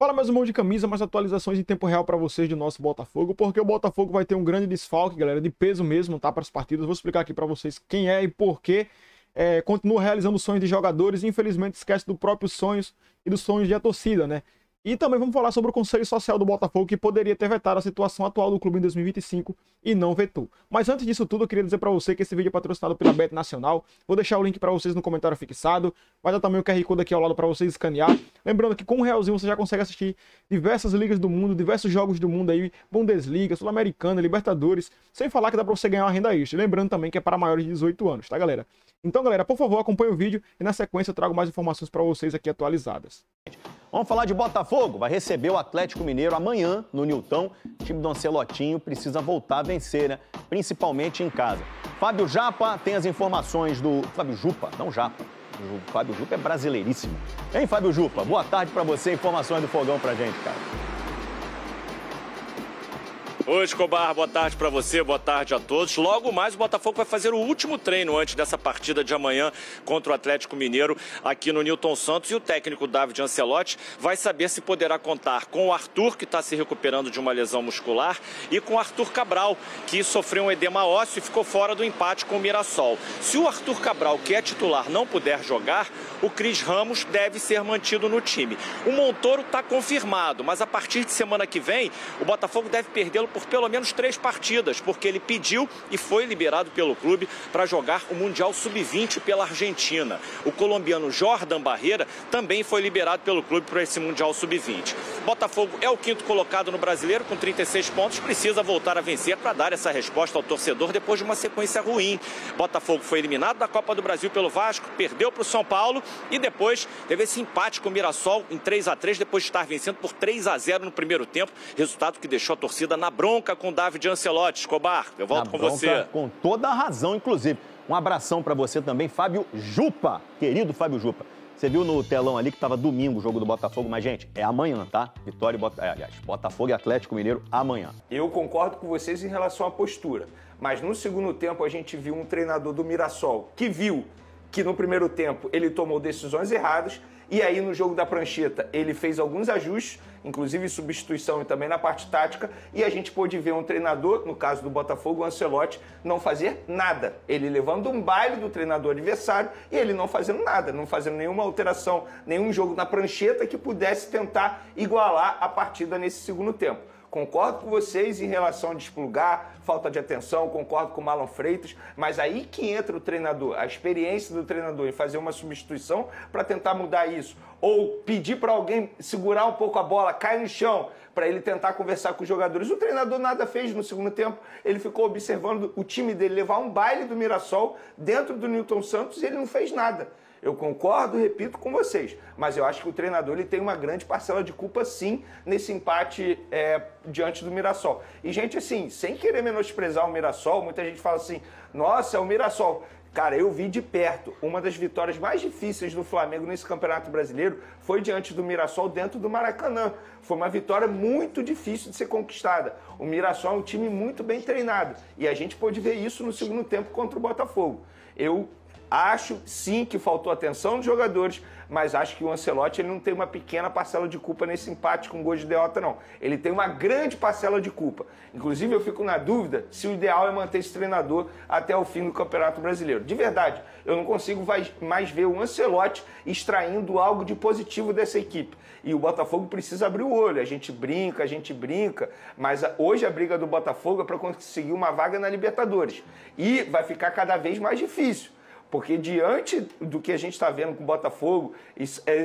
Fala mais um monte de camisa, mais atualizações em tempo real para vocês do nosso Botafogo, porque o Botafogo vai ter um grande desfalque, galera, de peso mesmo, tá, para as partidas. Vou explicar aqui para vocês quem é e por quê. Continua realizando sonhos de jogadores e infelizmente esquece dos próprios sonhos e dos sonhos da torcida, né? E também vamos falar sobre o Conselho Social do Botafogo, que poderia ter vetado a situação atual do clube em 2025 e não vetou. Mas antes disso tudo, eu queria dizer para você que esse vídeo é patrocinado pela Bet Nacional. Vou deixar o link para vocês no comentário fixado. Vai dar também o QR Code aqui ao lado para vocês escanear. Lembrando que com R$1 você já consegue assistir diversas ligas do mundo, diversos jogos do mundo aí, Bundesliga, Sul-Americana, Libertadores, sem falar que dá para você ganhar uma renda extra. Lembrando também que é para maiores de 18 anos, tá, galera? Então, galera, por favor, acompanhe o vídeo e na sequência eu trago mais informações para vocês aqui atualizadas. Vamos falar de Botafogo. Vai receber o Atlético Mineiro amanhã no Nilton. O time do Ancelotinho precisa voltar a vencer, né? Principalmente em casa. Fábio Japa tem as informações do... Fábio Jupa, não Japa. O Fábio Jupa é brasileiríssimo. Hein, Fábio Jupa? Boa tarde pra você. Informações do Fogão pra gente, cara. Oi, Escobar, boa tarde para você, boa tarde a todos. Logo mais o Botafogo vai fazer o último treino antes dessa partida de amanhã contra o Atlético Mineiro aqui no Nilton Santos, e o técnico David Ancelotti vai saber se poderá contar com o Arthur, que está se recuperando de uma lesão muscular, e com o Arthur Cabral, que sofreu um edema ósseo e ficou fora do empate com o Mirassol. Se o Arthur Cabral, que é titular, não puder jogar, o Cris Ramos deve ser mantido no time. O Montoro está confirmado, mas a partir de semana que vem, o Botafogo deve perdê-lo por pelo menos 3 partidas, porque ele pediu e foi liberado pelo clube para jogar o Mundial Sub-20 pela Argentina. O colombiano Jordan Barreira também foi liberado pelo clube para esse Mundial Sub-20. Botafogo é o 5º colocado no Brasileiro com 36 pontos, precisa voltar a vencer para dar essa resposta ao torcedor depois de uma sequência ruim. Botafogo foi eliminado da Copa do Brasil pelo Vasco, perdeu para o São Paulo e depois teve esse empate com o Mirassol em 3-3, depois de estar vencendo por 3-0 no primeiro tempo, resultado que deixou a torcida na bronca com o David Ancelotti. Escobar, eu volto com você. Com toda a razão, inclusive. Um abração para você também, Fábio Jupa, querido Fábio Jupa. Você viu no telão ali que estava domingo o jogo do Botafogo, mas, gente, é amanhã, tá? Vitória e Botafogo e Atlético Mineiro amanhã. Eu concordo com vocês em relação à postura, mas no segundo tempo a gente viu um treinador do Mirassol que viu que no primeiro tempo ele tomou decisões erradas, e aí no jogo da prancheta ele fez alguns ajustes, inclusive substituição e também na parte tática, e a gente pôde ver um treinador, no caso do Botafogo, o Ancelotti, não fazer nada. Ele levando um baile do treinador adversário e ele não fazendo nada, não fazendo nenhuma alteração, nenhum jogo na prancheta que pudesse tentar igualar a partida nesse segundo tempo. Concordo com vocês em relação a desplugar, falta de atenção, concordo com o Marlon Freitas, mas aí que entra o treinador, a experiência do treinador em fazer uma substituição para tentar mudar isso, ou pedir para alguém segurar um pouco a bola, cai no chão, para ele tentar conversar com os jogadores. O treinador nada fez no segundo tempo, ele ficou observando o time dele levar um baile do Mirassol dentro do Nilton Santos e ele não fez nada. Eu concordo, repito com vocês, mas eu acho que o treinador ele tem uma grande parcela de culpa, sim, nesse empate diante do Mirassol. E, gente, assim, sem querer menosprezar o Mirassol, muita gente fala assim, nossa, é o Mirassol. Cara, eu vi de perto, uma das vitórias mais difíceis do Flamengo nesse Campeonato Brasileiro foi diante do Mirassol dentro do Maracanã. Foi uma vitória muito difícil de ser conquistada. O Mirassol é um time muito bem treinado e a gente pôde ver isso no segundo tempo contra o Botafogo. Eu acho, sim, que faltou atenção dos jogadores, mas acho que o Ancelotti ele não tem uma pequena parcela de culpa nesse empate com gol de derrota, não. Ele tem uma grande parcela de culpa. Inclusive, eu fico na dúvida se o ideal é manter esse treinador até o fim do Campeonato Brasileiro. De verdade, eu não consigo mais ver o Ancelotti extraindo algo de positivo dessa equipe. E o Botafogo precisa abrir o olho. A gente brinca, mas hoje a briga do Botafogo é para conseguir uma vaga na Libertadores. E vai ficar cada vez mais difícil. Porque diante do que a gente está vendo com o Botafogo,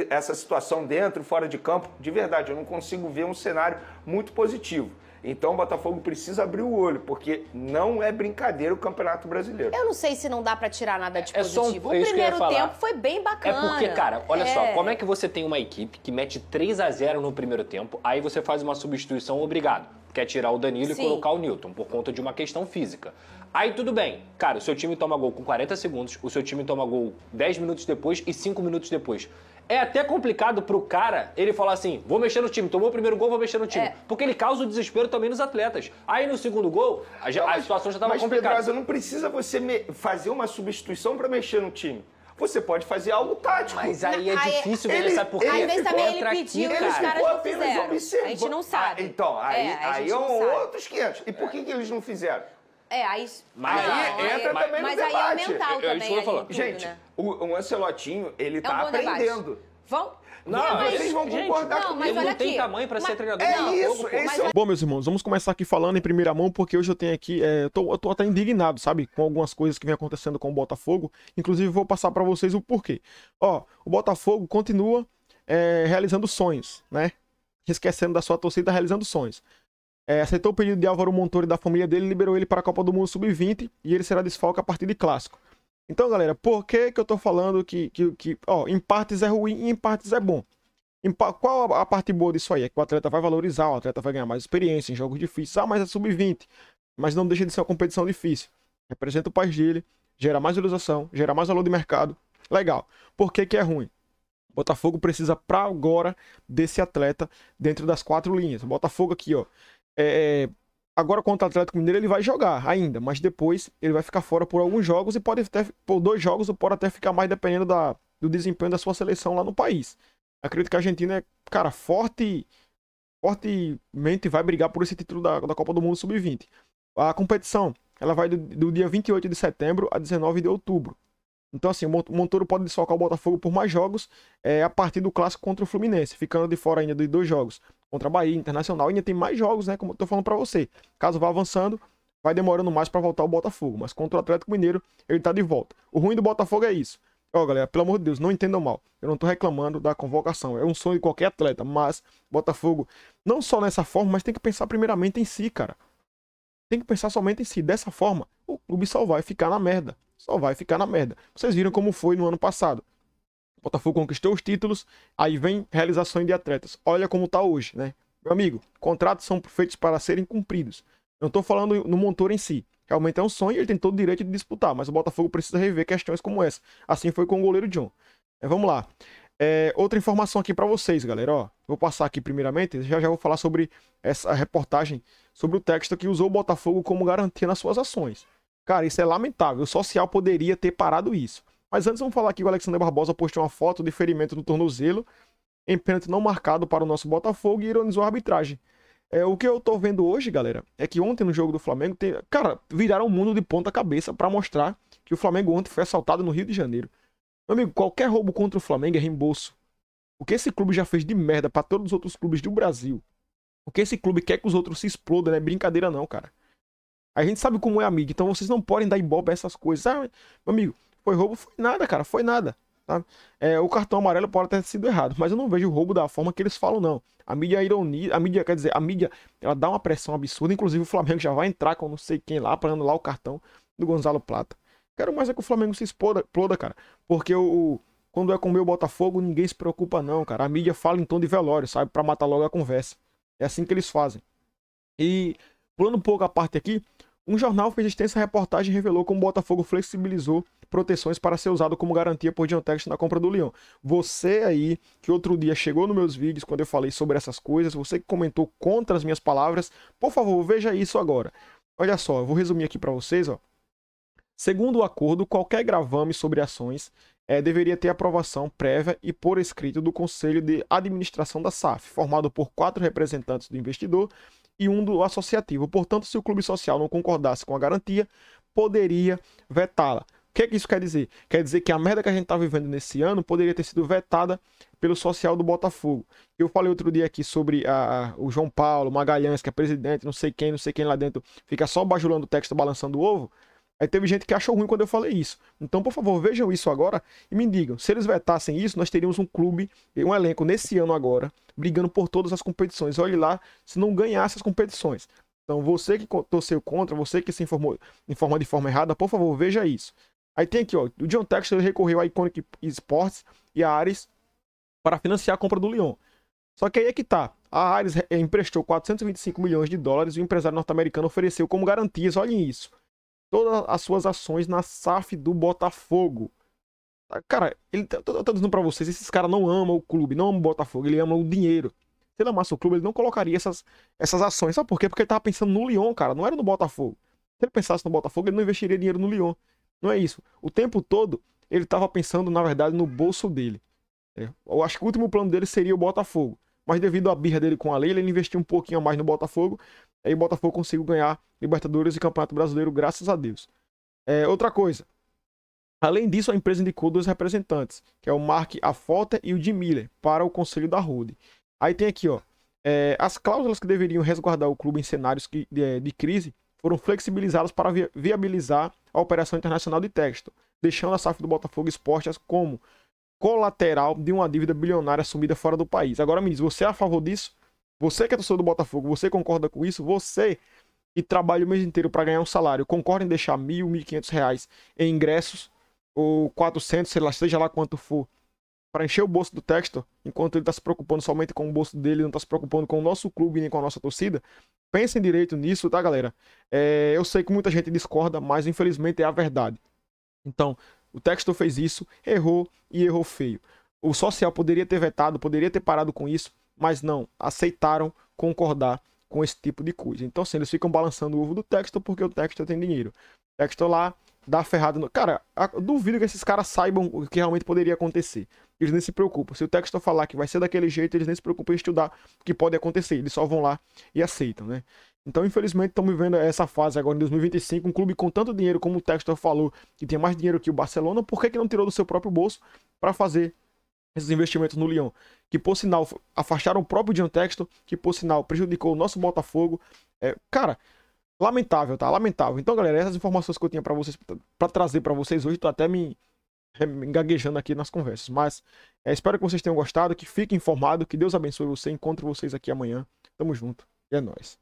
essa situação dentro e fora de campo, de verdade, eu não consigo ver um cenário muito positivo. Então o Botafogo precisa abrir o olho, porque não é brincadeira o Campeonato Brasileiro. Eu não sei se não dá pra tirar nada de positivo. O isso primeiro tempo foi bem bacana. É porque, cara, olha só, como é que você tem uma equipe que mete 3-0 no primeiro tempo, aí você faz uma substituição, obrigado. Quer tirar o Danilo e colocar o Nilton, por conta de uma questão física. Aí tudo bem, cara, o seu time toma gol com 40 segundos, o seu time toma gol 10 minutos depois e 5 minutos depois. É até complicado pro cara ele falar assim, vou mexer no time, tomou o primeiro gol, vou mexer no time. Porque ele causa o desespero também nos atletas. Aí no segundo gol, a situação já estava complicada. Mas, Pedrosa, não precisa você fazer uma substituição para mexer no time. você pode fazer algo tático. Mas aí é difícil ver, sabe por quê? Às vezes também ele Entra pediu aqui, e os cara. caras não fizeram. A gente não sabe. Então, aí a gente é não sabe. outros 500. E por que eles não fizeram? Aí... Mas aí entra também no Mas aí debate. é mental Eu- também. isso que eu tô falando. tudo, Gente, né? o Ancelotinho, ele É um tá bom debate. aprendendo. Vão? Não, mas- vocês vão gente, concordar não, comigo. mas Ele olha não tem aqui. tamanho pra ser treinador É de isso, Botafogo, pô. esse é o... Bom, meus irmãos, vamos começar aqui falando em primeira mão, porque hoje eu tenho aqui, eu tô até indignado, sabe, com algumas coisas que vem acontecendo com o Botafogo. Inclusive, vou passar pra vocês o porquê. Ó, o Botafogo continua realizando sonhos, né? Esquecendo da sua torcida, realizando sonhos. Aceitou o pedido de Álvaro Montoro e da família dele, liberou ele para a Copa do Mundo Sub-20 e ele será desfalque a partir de clássico. Então, galera, por que eu tô falando que em partes é ruim e em partes é bom? Qual a parte boa disso aí? É que o atleta vai valorizar, o atleta vai ganhar mais experiência em jogos difíceis. Ah, mas é sub-20. Mas não deixa de ser uma competição difícil. Representa o país dele, gera mais visualização, gera mais valor de mercado. Legal. Por que é ruim? O Botafogo precisa pra agora desse atleta dentro das 4 linhas. O Botafogo aqui, ó. Agora contra o Atlético Mineiro ele vai jogar ainda, mas depois ele vai ficar fora por alguns jogos e pode até, por 2 jogos, ou pode até ficar mais dependendo do desempenho da sua seleção lá no país. Acredito que a Argentina é, cara, fortemente vai brigar por esse título da Copa do Mundo Sub-20. A competição, ela vai do dia 28 de setembro a 19 de outubro. Então, assim, o Montoro pode desfalcar o Botafogo por mais jogos a partir do clássico contra o Fluminense, ficando de fora ainda de 2 jogos. Contra a Bahia, Internacional, ainda tem mais jogos, né? Como eu tô falando pra você. Caso vá avançando, vai demorando mais pra voltar o Botafogo. Mas contra o Atlético Mineiro, ele tá de volta. O ruim do Botafogo é isso. Ó, galera, pelo amor de Deus, não entendam mal. Eu não tô reclamando da convocação. É um sonho de qualquer atleta, mas Botafogo, não só nessa forma, mas tem que pensar primeiramente em si, cara. Tem que pensar somente em si. Dessa forma, o clube só vai ficar na merda. Só vai ficar na merda. Vocês viram como foi no ano passado. O Botafogo conquistou os títulos, aí vem realizações de atletas. Olha como tá hoje, né? Meu amigo, contratos são feitos para serem cumpridos. Eu não tô falando no Montoro em si. Realmente é um sonho e ele tem todo o direito de disputar, mas o Botafogo precisa rever questões como essa. Assim foi com o goleiro John. Vamos lá. Outra informação aqui para vocês, galera. Ó, vou passar aqui primeiramente, já vou falar sobre essa reportagem, sobre o texto que usou o Botafogo como garantia nas suas ações. Cara, isso é lamentável. O social poderia ter parado isso. Mas antes vamos falar aqui que o Alexander Barbosa postou uma foto de ferimento no tornozelo em pênalti não marcado para o nosso Botafogo e ironizou a arbitragem. O que eu tô vendo hoje, galera, é que ontem no jogo do Flamengo, cara, viraram o mundo de ponta cabeça para mostrar que o Flamengo ontem foi assaltado no Rio de Janeiro. Meu amigo, qualquer roubo contra o Flamengo é reembolso. O que esse clube já fez de merda para todos os outros clubes do Brasil. O que esse clube quer que os outros se explodam, não é brincadeira não, cara. A gente sabe como é a mídia, então vocês não podem dar ibope a essas coisas. Ah, meu amigo, foi roubo? Foi nada, cara, foi nada. Tá? O cartão amarelo pode ter sido errado, mas eu não vejo o roubo da forma que eles falam, não. A mídia ironia, a mídia, ela dá uma pressão absurda, inclusive o Flamengo já vai entrar com não sei quem lá, para anular o cartão do Gonzalo Plata. Quero mais é que o Flamengo se exploda, cara, porque quando é com o meu Botafogo, ninguém se preocupa não, cara. A mídia fala em tom de velório, sabe, para matar logo a conversa. É assim que eles fazem. E, pulando um pouco a parte aqui, um jornal fez extensa reportagem e revelou como o Botafogo flexibilizou proteções para ser usado como garantia por John Textor na compra do Lyon. Você aí, que outro dia chegou nos meus vídeos quando eu falei sobre essas coisas, você que comentou contra as minhas palavras, por favor, veja isso agora. Olha só, eu vou resumir aqui para vocês, ó. Segundo o acordo, qualquer gravame sobre ações deveria ter aprovação prévia e por escrito do Conselho de Administração da SAF, formado por 4 representantes do investidor e um do associativo. Portanto, se o clube social não concordasse com a garantia, poderia vetá-la. O que isso quer dizer? Quer dizer que a merda que a gente está vivendo nesse ano poderia ter sido vetada pelo social do Botafogo. Eu falei outro dia aqui sobre o João Paulo Magalhães, que é presidente, não sei quem lá dentro, fica só bajulando o texto, balançando o ovo. Aí teve gente que achou ruim quando eu falei isso. Então, por favor, vejam isso agora e me digam. Se eles vetassem isso, nós teríamos um clube, um elenco nesse ano agora, brigando por todas as competições. Olhe lá, se não ganhasse as competições. Então, você que torceu contra, você que se informa de forma errada, por favor, veja isso. Aí tem aqui, ó, o John Textor recorreu a Iconic Sports e a Ares para financiar a compra do Lyon. Só que aí é que tá. A Ares emprestou 425 milhões de dólares e o empresário norte-americano ofereceu como garantias, olhem isso, todas as suas ações na SAF do Botafogo. Cara, eu tô dizendo pra vocês, esses caras não amam o clube, não amam o Botafogo, ele ama o dinheiro. Se ele amasse o clube, ele não colocaria essas ações. Sabe por quê? Porque ele tava pensando no Lyon, cara, não era no Botafogo. Se ele pensasse no Botafogo, ele não investiria dinheiro no Lyon. Não é isso. O tempo todo, ele estava pensando, na verdade, no bolso dele. Eu acho que o último plano dele seria o Botafogo. Mas devido à birra dele com a Leila, ele investiu um pouquinho a mais no Botafogo. Aí o Botafogo conseguiu ganhar Libertadores e Campeonato Brasileiro, graças a Deus. Outra coisa. Além disso, a empresa indicou 2 representantes, que é o Mark Affolter e o Jim Miller, para o conselho da Holding. Aí tem aqui, ó, as cláusulas que deveriam resguardar o clube em cenários de crise foram flexibilizadas para viabilizar a operação internacional de Textor, deixando a SAF do Botafogo Esporte como colateral de uma dívida bilionária assumida fora do país. Agora me diz, você é a favor disso? Você que é torcedor do Botafogo, você concorda com isso? Você que trabalha o mês inteiro para ganhar um salário, concorda em deixar R$1.000, R$1.500 em ingressos, ou 400, sei lá, seja lá quanto for, para encher o bolso do Textor, enquanto ele está se preocupando somente com o bolso dele, não está se preocupando com o nosso clube nem com a nossa torcida? Pensem direito nisso, tá, galera? Eu sei que muita gente discorda, mas infelizmente é a verdade. Então, o Textor fez isso, errou e errou feio. O social poderia ter vetado, poderia ter parado com isso, mas não, aceitaram concordar com esse tipo de coisa. Então, assim, eles ficam balançando o ovo do Textor porque o Textor tem dinheiro. O Textor lá dá ferrada no... Cara, eu duvido que esses caras saibam o que realmente poderia acontecer. Eles nem se preocupam. Se o Textor falar que vai ser daquele jeito, eles nem se preocupam em estudar o que pode acontecer. Eles só vão lá e aceitam, né? Então, infelizmente, estamos vivendo essa fase agora em 2025, um clube com tanto dinheiro, como o Textor falou, que tem mais dinheiro que o Barcelona, por que não tirou do seu próprio bolso para fazer esses investimentos no Lyon? Que, por sinal, afastaram o próprio John Textor, que, por sinal, prejudicou o nosso Botafogo. Cara, lamentável, tá? Lamentável. Então, galera, essas informações que eu tinha para vocês, para trazer para vocês hoje, tô até me gaguejando aqui nas conversas. Mas espero que vocês tenham gostado, que fiquem informados, que Deus abençoe você. Encontro vocês aqui amanhã. Tamo junto. E é nóis.